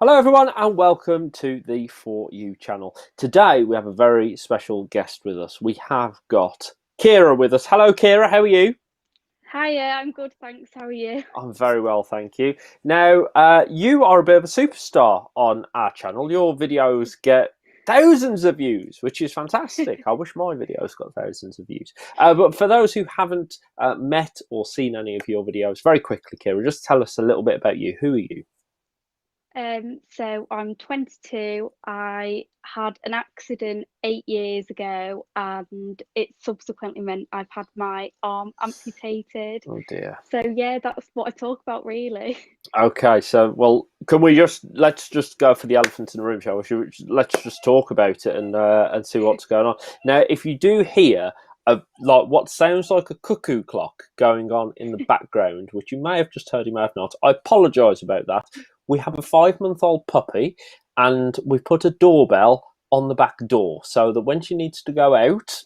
Hello, everyone, and welcome to the For You channel. Today, we have a very special guest with us. We have got Kyra with us. Hello, Kyra. How are you? Hiya, I'm good, thanks. How are you? I'm very well, thank you. Now, you are a bit of a superstar on our channel. Your videos get thousands of views, which is fantastic. I wish my videos got thousands of views. But for those who haven't met or seen any of your videos, very quickly, Kyra, just tell us a little bit about you. Who are you? So I'm 22. I had an accident 8 years ago, and it subsequently meant I've had my arm amputated. Oh dear. So yeah, that's what I talk about really. Okay, so well, can we just let's just go for the elephant in the room, shall we? Let's just talk about it and see what's going on. Now, if you do hear like what sounds like a cuckoo clock going on in the background, which you may have just heard, you may have not, I apologise about that. We have a 5-month-old puppy, and we've put a doorbell on the back door so that when she needs to go out,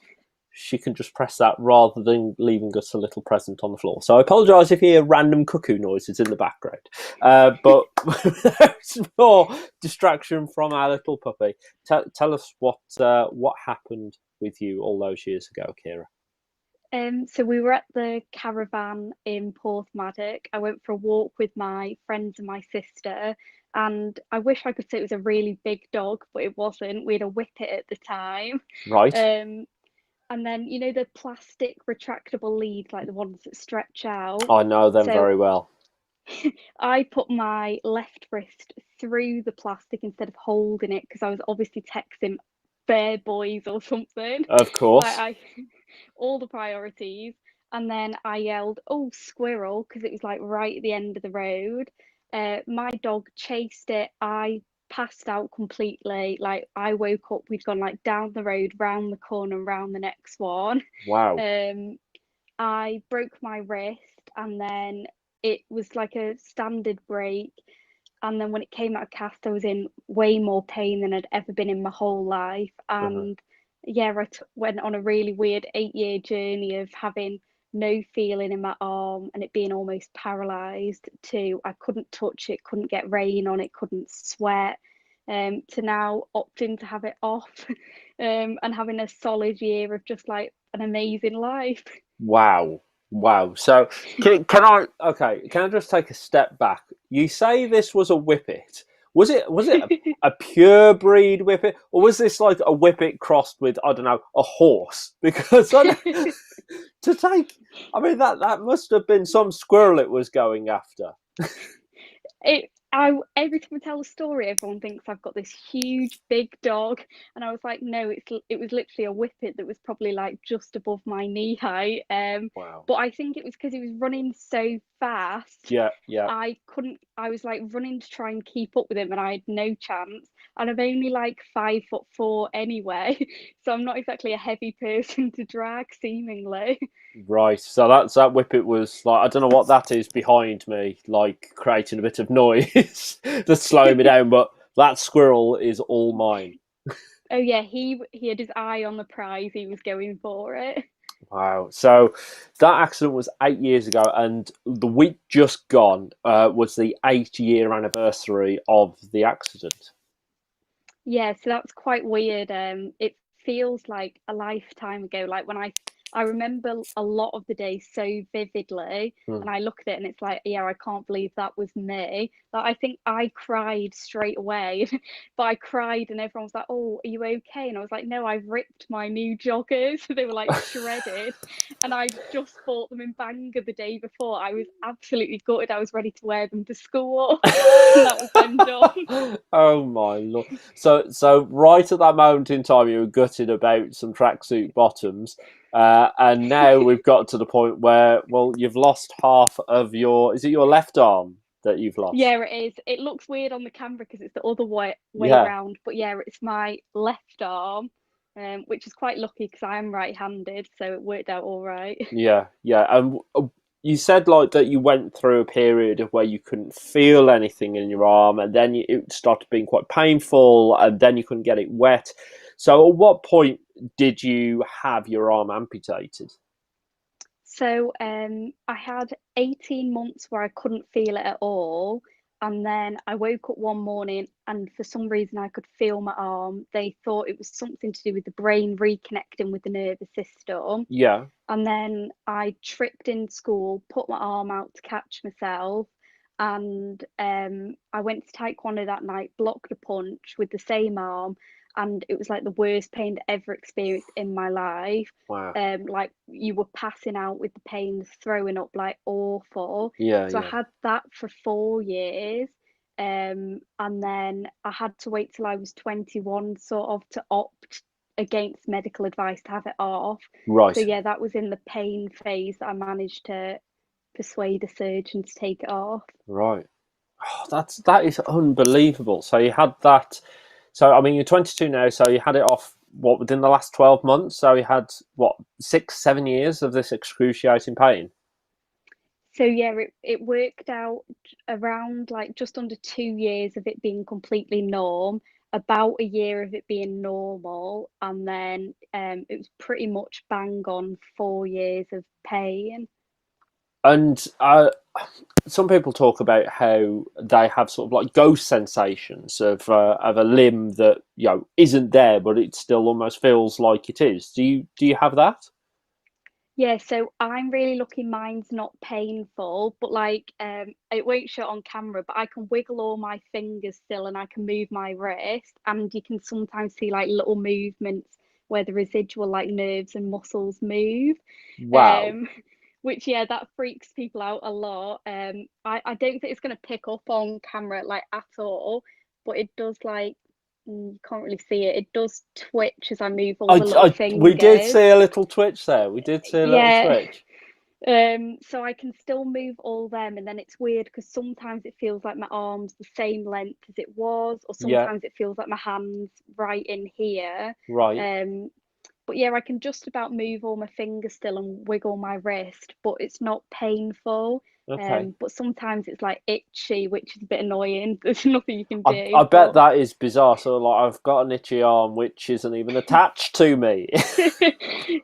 she can just press that rather than leaving us a little present on the floor. So I apologise if you hear random cuckoo noises in the background. But without more distraction from our little puppy, tell us what happened with you all those years ago, Kyra. So we were at the caravan in Porthmadog. I went for a walk with my friends and my sister, and I wish I could say it was a really big dog, but it wasn't. We had a whippet at the time. Right? Um, And then the plastic retractable leads, like the ones that stretch out. I know them So very well. I put my left wrist through the plastic instead of holding it because I was obviously texting Bear Boys or something. Of Like course. I all the priorities. And then I yelled, "Oh, squirrel," because it was like right at the end of the road. My dog chased it. I passed out completely. Like I woke up, we'd gone like down the road, round the corner, round the next one. Wow. Um, I broke my wrist, and then it was like a standard break. And then when it came out of cast, I was in way more pain than I'd ever been in my whole life. Uh-huh. And yeah, went on a really weird 8 year journey of having no feeling in my arm and it being almost paralyzed to I couldn't touch it, couldn't get rain on it, couldn't sweat. To now opting to have it off, and having a solid year of just like an amazing life. Wow. Wow. So can I just take a step back? You say this was a whippet. Was it a pure breed whippet, or was this like a whippet crossed with, I don't know, a horse? Because to take, I mean, that must have been some squirrel it was going after. I every time I tell a story, everyone thinks I've got this huge big dog, and I was like, no, it was literally a whippet that was probably like just above my knee height. Wow. But I think it was because he was running so fast. Yeah, yeah. I couldn't. I was like running to try and keep up with him, and I had no chance. And I'm only like 5'4" anyway, so I'm not exactly a heavy person to drag, seemingly. Right. So that whippet was like, I don't know what that is behind me, like creating a bit of noise that's slowing me down, but that squirrel is all mine. Oh yeah, he had his eye on the prize. He was going for it. Wow. So that accident was 8 years ago, and the week just gone was the 8 year anniversary of the accident. Yeah, so that's quite weird. It feels like a lifetime ago. Like when I remember a lot of the day so vividly, Hmm. and I look at it and it's like, yeah, I can't believe that was me. Like I think I cried straight away, but I cried and everyone was like, "Oh, are you okay?" And I was like, "No, I've ripped my new joggers. They were like shredded, and I just bought them in Bangor the day before. I was absolutely gutted. I was ready to wear them to school, and that was then done." Oh my lord! So right at that moment in time, you were gutted about some tracksuit bottoms, and now we've got to the point where, well, you've lost half of your. Is it your left arm that you've lost? Yeah, it is. It looks weird on the camera because it's the other way Yeah, round. But yeah, it's my left arm, which is quite lucky because I am right-handed, so it worked out all right. yeah, yeah. And you said like that you went through a period of where you couldn't feel anything in your arm, and then it started being quite painful, and then you couldn't get it wet. So, at what point did you have your arm amputated? So I had 18 months where I couldn't feel it at all. And then I woke up one morning and for some reason I could feel my arm. They thought it was something to do with the brain reconnecting with the nervous system. Yeah. And then I tripped in school, put my arm out to catch myself, and I went to taekwondo that night, blocked a punch with the same arm, and it was like the worst pain to ever experienced in my life. Wow. Like you were passing out with the pains, throwing up, like awful. Yeah. So I Yeah. had that for 4 years. And then I had to wait till I was 21, sort of, to opt against medical advice to have it off. So Right. yeah, that was in the pain phase that I managed to persuade a surgeon to take it off. Right. Oh, that is unbelievable. So you had that. So I mean, you're 22 now. So you had it off what within the last 12 months. So you had what 6, 7 years of this excruciating pain. So yeah, it worked out around like just under 2 years of it being completely norm, about a year of it being normal, and then it was pretty much bang on 4 years of pain. And some people talk about how they have sort of like ghost sensations of a limb that isn't there, but it still almost feels like it is. Do you have that? Yeah, so I'm really lucky mine's not painful, but like it won't show on camera, but I can wiggle all my fingers still and I can move my wrist, and you can sometimes see like little movements where the residual like nerves and muscles move. Wow. Um which yeah, that freaks people out a lot. I don't think it's gonna pick up on camera like at all, but it does like you can't really see it. It does twitch as I move all the little We did fingers. see a little twitch there. We did see a little Yeah. twitch. So I can still move all them, and then it's weird because sometimes it feels like my arm's the same length as it was, or Yeah. sometimes it feels like my hand's right in here. Right. Um, but yeah, I can just about move all my fingers still and wiggle my wrist, but it's not painful. Okay. But sometimes it's like itchy, which is a bit annoying. There's nothing you can I do, bet but that is bizarre. So like I've got an itchy arm which isn't even attached to me.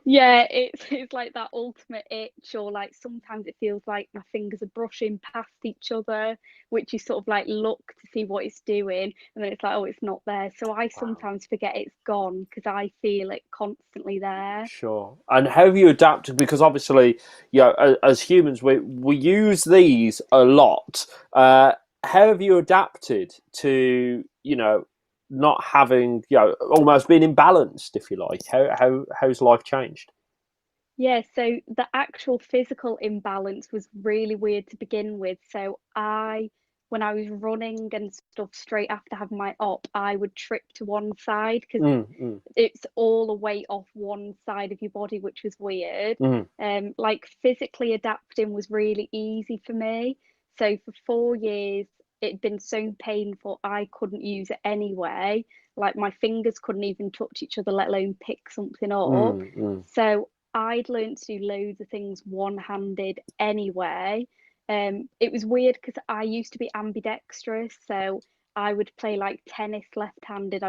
yeah, it's like that ultimate itch, or like sometimes it feels like my fingers are brushing past each other, which you sort of like look to see what it's doing, and then it's like, oh, it's not there. So I Wow. sometimes forget it's gone because I feel it constantly there. Sure. And how have you adapted? Because obviously, as humans, we use these a lot. How have you adapted to not having almost being imbalanced, if you like? How's life changed? Yeah, so the actual physical imbalance was really weird to begin with. When I was running and stuff straight after having my op, I would trip to one side because Mm, mm, it's all the weight off one side of your body, which was weird. mm, Like physically adapting was really easy for me. So for 4 years, it'd been so painful, I couldn't use it anyway. Like my fingers couldn't even touch each other, let alone pick something up. mm, mm. So I'd learned to do loads of things one-handed anyway. It was weird because I used to be ambidextrous, so I would play like tennis left-handed.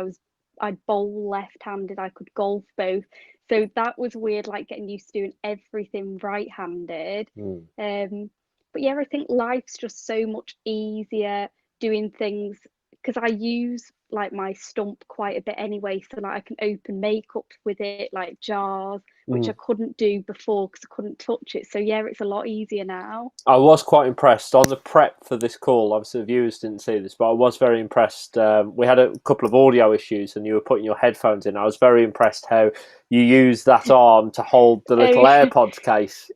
I'd bowl left-handed. I could golf both. So that was weird, like getting used to doing everything right-handed. Mm. Um, but yeah, I think life's just so much easier doing things because I use like my stump quite a bit anyway. So like I can open makeup with it, like jars, which I Mm. couldn't do before because I couldn't touch it. So yeah, it's a lot easier now. I was quite impressed on the prep for this call. Obviously, the viewers didn't see this, but I was very impressed. We had a couple of audio issues, and you were putting your headphones in. I was very impressed how you used that arm to hold the little Oh, AirPods case.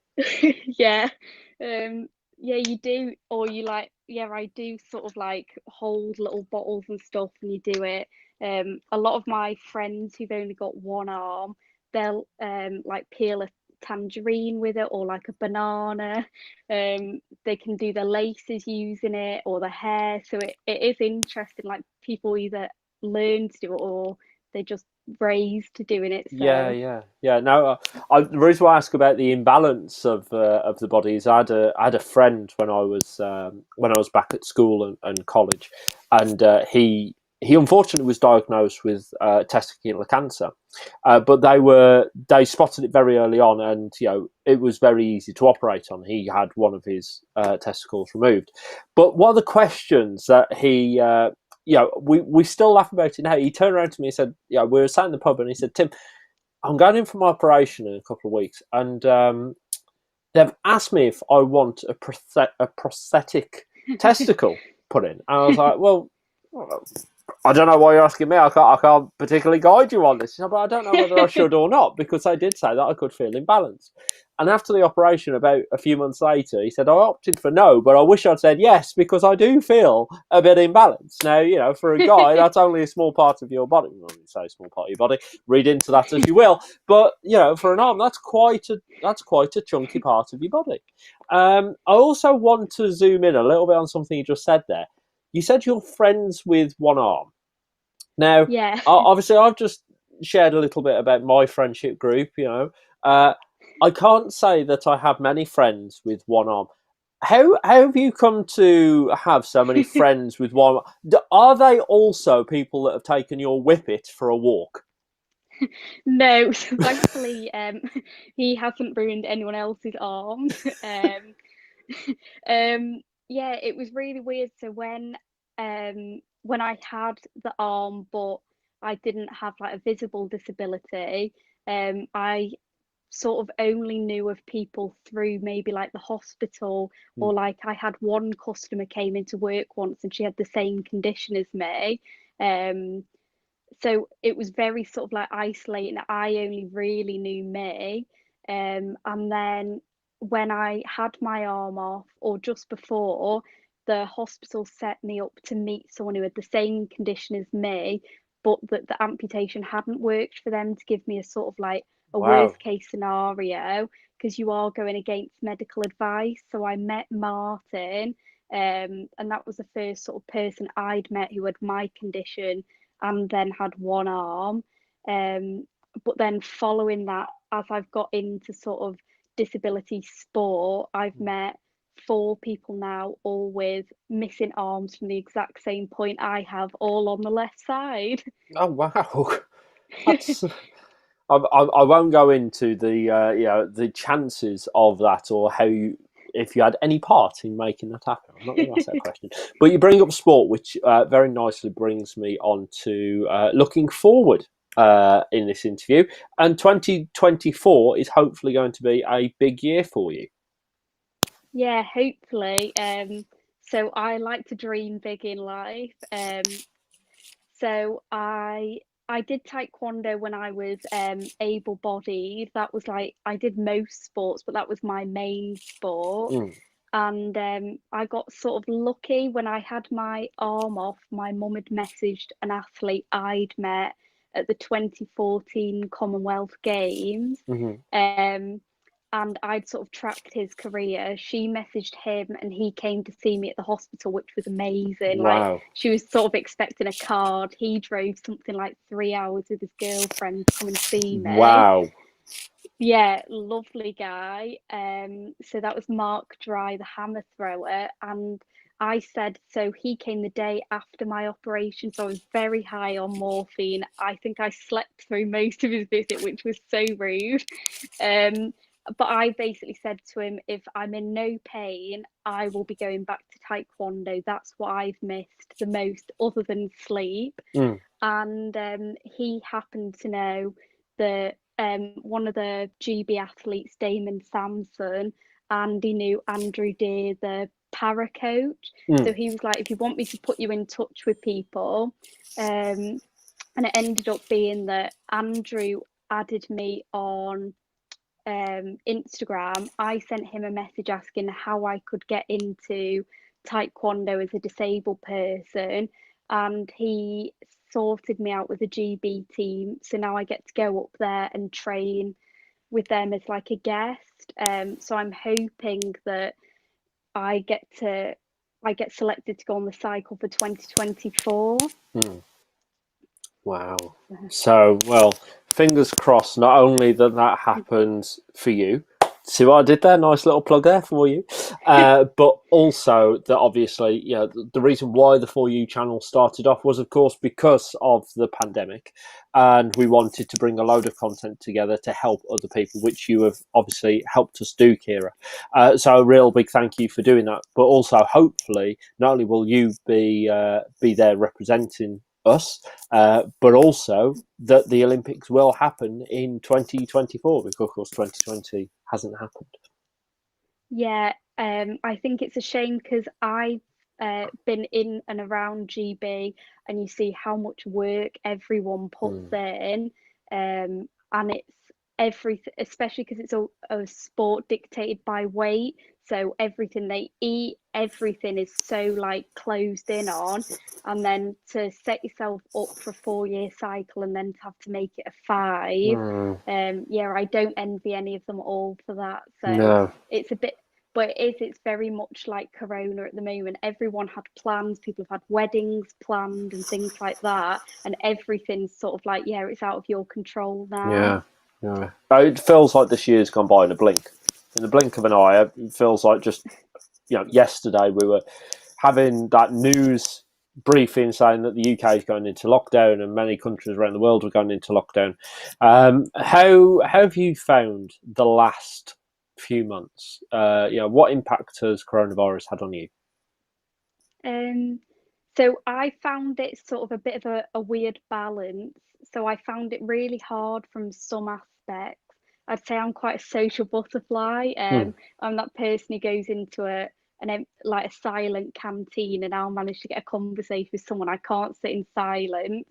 yeah. Yeah, you do, or you like, yeah, I do sort of like hold little bottles and stuff and you do it. A lot of my friends who've only got one arm, they'll like peel a tangerine with it or like a banana. They can do their laces using it or the hair. So it is interesting. Like people either learn to do it or they just raised to doing it. Yeah, So yeah, yeah. No, the reason why I ask about the imbalance of the body is I had a friend when I was back at school and college, and he he unfortunately was diagnosed with testicular cancer, but they spotted it very early on, and it was very easy to operate on. He had one of his testicles removed, but one of the questions that he, we still laugh about it now. He turned around to me and said, we were sat in the pub, and he said, "Tim, I'm going in for my operation in a couple of weeks, and they've asked me if I want a prosthetic testicle put in." And I was like, "Well, I don't know why you're asking me. I can't particularly guide you on this." He said, "But I don't know whether I should or not, because they did say that I could feel imbalanced." And after the operation, about a few months later, he said, "I opted for no, but I wish I'd said yes, because I do feel a bit imbalanced." Now, for a guy, that's only a small part of your body. Well, you say small part of your body. Read into that as you will. But for an arm, that's quite a chunky part of your body. I also want to zoom in a little bit on something you just said there. You said you're friends with one arm. Now, Yeah. obviously, I've just shared a little bit about my friendship group. I can't say that I have many friends with one arm. How have you come to have so many friends with one arm? Are they also people that have taken your whippet for a walk? No, thankfully, he hasn't ruined anyone else's arms. Yeah, it was really weird. So when I had the arm, but I didn't have like a visible disability, I sort of only knew of people through maybe like the hospital, Mm. or like I had one customer came into work once and she had the same condition as me. Um, so it was very sort of like isolating. I only really knew me. And then when I had my arm off, or just before, the hospital set me up to meet someone who had the same condition as me, but that the amputation hadn't worked for them, to give me a sort of like a Wow. worst case scenario, because you are going against medical advice. So I met Martin, and that was the first sort of person I'd met who had my condition and then had one arm. Um, but then following that, as I've got into sort of disability sport, I've met four people now, all with missing arms from the exact same point I have, all on the left side. Oh wow, that's. I won't go into the chances of that, or if you had any part in making that happen. I'm not going to ask that question. But you bring up sport, which very nicely brings me on to looking forward in this interview. And 2024 is hopefully going to be a big year for you. Yeah, hopefully. So I like to dream big in life. So I did taekwondo when I was able-bodied. That was like I did most sports, but that was my main sport. Mm. And I got sort of lucky when I had my arm off. My mum had messaged an athlete I'd met at the 2014 Commonwealth Games. Hmm. Um, and I'd sort of tracked his career. She messaged him and he came to see me at the hospital, which was amazing. Like, Wow. she was sort of expecting a card. He drove something like 3 hours with his girlfriend to come and see me. Wow. Yeah, lovely guy. So that was Mark Dry, the hammer thrower, and I said, so he came the day after my operation, so I was very high on morphine. I think I slept through most of his visit, which was so rude. Um, but I basically said to him, if I'm in no pain, I will be going back to Taekwondo. That's what I've missed the most, other than sleep. Mm. And he happened to know that one of the GB athletes, Damon Samson, and he knew Andrew Deere, the para coach. So Mm. he was like, if you want me to put you in touch with people, and it ended up being that Andrew added me on Instagram. I sent him a message asking how I could get into Taekwondo as a disabled person, and he sorted me out with a GB team. So now I get to go up there and train with them as like a guest. So I'm hoping that I get to I get selected to go on the cycle for 2024. Mm. Wow. So, well, fingers crossed, not only that happens for you, See what I did there? Nice little plug there for you. But also that obviously, the reason why the For You channel started off was, of course, because of the pandemic, and we wanted to bring a load of content together to help other people, which you have obviously helped us do, Kyra. So a real big thank you for doing that. But also, hopefully, not only will you be there representing us, but also that the Olympics will happen in 2024, because of course 2020 hasn't happened. Yeah, I think it's a shame because I've been in and around GB, and you see how much work everyone puts in, and it's everything, especially because it's a sport dictated by weight. So everything they eat, everything is so like closed in on, and then to set yourself up for a 4 year cycle and then to have to make it a five, yeah, I don't envy any of them all for that. So No. it's a bit, but it's very much like Corona at the moment. Everyone had plans, people have had weddings planned and things like that, and everything's sort of like, yeah, it's out of your control now. Yeah. It feels like this year's gone by in a blink. In the blink of an eye, it feels like just, yesterday we were having that news briefing saying that the UK is going into lockdown and many countries around the world are going into lockdown. How have you found the last few months? What impact has coronavirus had on you? Um, so I found it sort of a bit of a weird balance. So I found it really hard from some aspects. I'd say I'm quite a social butterfly. Hmm. I'm that person who goes into like a silent canteen, and I'll manage to get a conversation with someone. I can't sit in silence.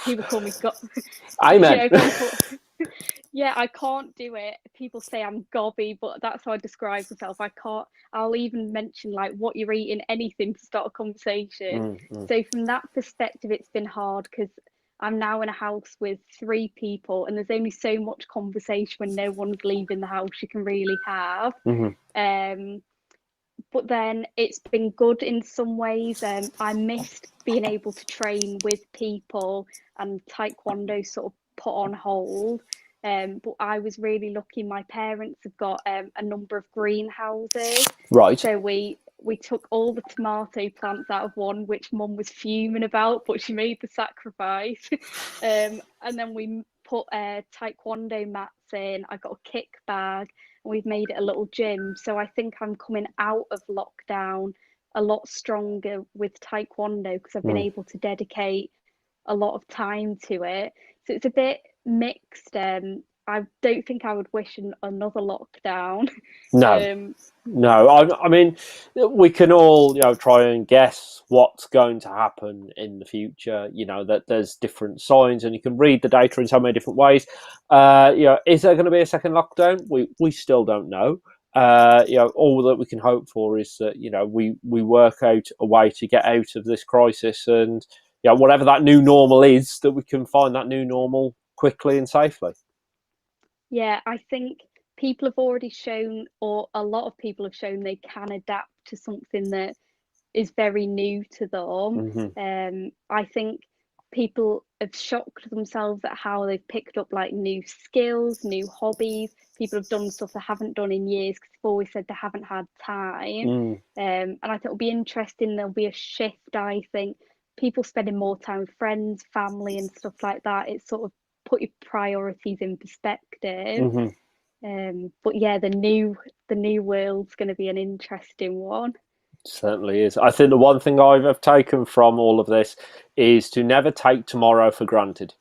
People call me Amen. yeah, people call yeah, I can't do it. People say I'm gobby, but that's how I describe myself. I can't. I'll even mention like what you're eating, anything to start a conversation. Mm. So from that perspective, it's been hard because I'm now in a house with three people, and there's only so much conversation when no one's leaving the house you can really have. Mhm. Um, but then it's been good in some ways. I missed being able to train with people, and taekwondo sort of put on hold. But I was really lucky. My parents have got a number of greenhouses, Right. so we took all the tomato plants out of one, which Mum was fuming about, but she made the sacrifice. And then we put taekwondo mats in. I got a kick bag, and we've made it a little gym. So I think I'm coming out of lockdown a lot stronger with taekwondo because I've been Mm. able to dedicate a lot of time to it. So it's a bit mixed. I don't think I would wish another lockdown. No. Um, No, I mean, we can all, try and guess what's going to happen in the future. That there's different signs, and you can read the data in so many different ways. Is there going to be a second lockdown? We still don't know. All that we can hope for is that we work out a way to get out of this crisis, and whatever that new normal is, that we can find that new normal quickly and safely. Yeah, I think people have already shown, or a lot of people have shown, they can adapt to something that is very new to them. Hmm. I think people have shocked themselves at how they've picked up like new skills, new hobbies. People have done stuff they haven't done in years because they've always said they haven't had time. Mm. And I think it'll be interesting. There'll be a shift, I think. People spending more time with friends, family, and stuff like that. It's sort of put your priorities in perspective. Hmm. But yeah, the new world's going to be an interesting one. Certainly is. I think the one thing I've taken from all of this is to never take tomorrow for granted.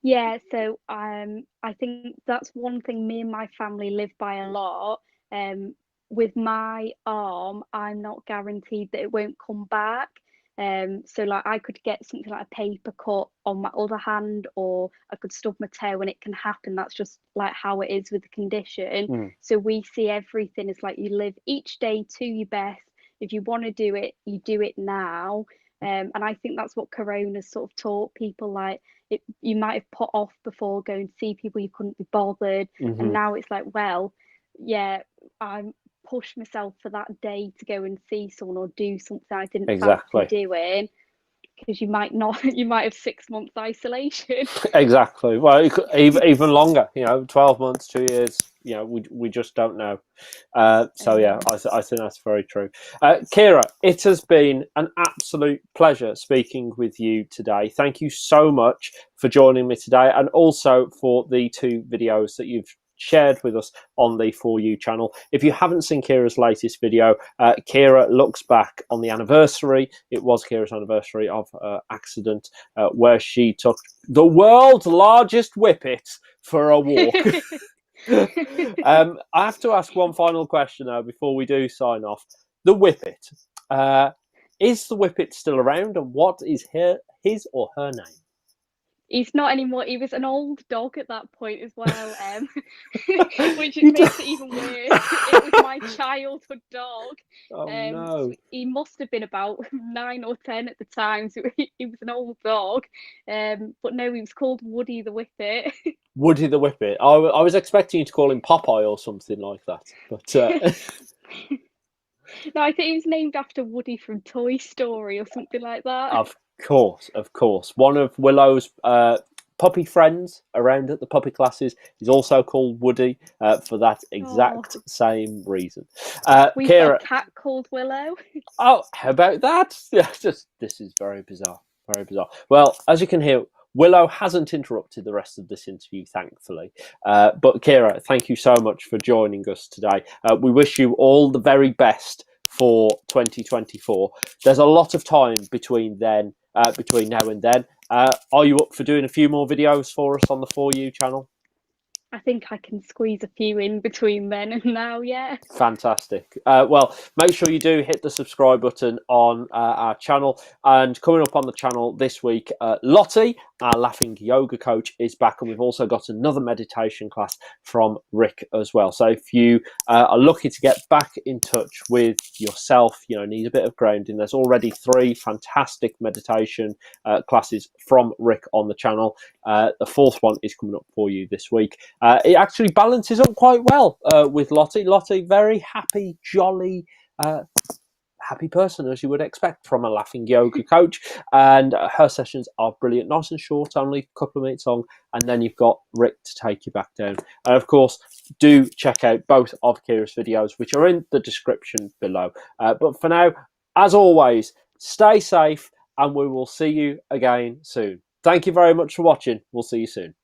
Yeah, so I think that's one thing me and my family live by a lot. Um, with my arm, I'm not guaranteed that it won't come back. So like I could get something like a paper cut on my other hand, or I could stub my toe, and it can happen. That's just like how it is with the condition. Mm. So we see everything as like you live each day to your best. If you want to do it, you do it now. And I think that's what Corona's sort of taught people, like you might have put off before going to see people, you couldn't be bothered, and Hmm. now it's like, well, yeah, I'm push myself for that day to go and see someone or do something I didn't fancy Exactly. doing, because you might not you might have 6 months isolation. Exactly. Well, even longer. 12 months, 2 years. we just don't know. So yeah, Um, I think that's very true. Kyra, it has been an absolute pleasure speaking with you today. Thank you so much for joining me today, and also for the 2 videos that you've shared with us on the For You channel. If you haven't seen Kyra's latest video, Kyra looks back on the anniversary. It was Kyra's anniversary of accident, where she took the world's largest whippet for a walk. I have to ask one final question now before we do sign off. The whippet. Is the whippet still around, and what is his or her name? He's not anymore. He was an old dog at that point as well, which You do- makes it even worse. It was my childhood dog. Oh So no. he must have been about 9 or 10 at the time. So he was an old dog. But no, he was called Woody the Whippet. Woody the Whippet. I was expecting you to call him Popeye or something like that. But No, I think he was named after Woody from Toy Story or something like that. of course. One of Willow's puppy friends around at the puppy classes is also called Woody, for that Oh, exact same reason. we've got Kyra, a cat called Willow. oh, how about that? Yeah, this is very bizarre. Very bizarre. Well, as you can hear, Willow hasn't interrupted the rest of this interview, thankfully. But Kyra, thank you so much for joining us today. We wish you all the very best for 2024. There's a lot of time between now and then. Are you up for doing a few more videos for us on the For You channel? I think I can squeeze a few in between then and now, yeah. Fantastic. Well, make sure you do hit the subscribe button on our channel. And coming up on the channel this week, Lottie, our laughing yoga coach, is back, and we've also got another meditation class from Rick as well. So if you are looking to get back in touch with yourself, need a bit of grounding, there's already 3 fantastic meditation classes from Rick on the channel. The 4th one is coming up for you this week. It actually balances up quite well with Lottie. Lottie, very happy, jolly, happy person, as you would expect from a laughing yoga coach. And her sessions are brilliant, nice and short, only a couple of minutes long. And then you've got Rick to take you back down. And of course, do check out both of Kyra's videos, which are in the description below. But for now, as always, stay safe, and we will see you again soon. Thank you very much for watching. We'll see you soon.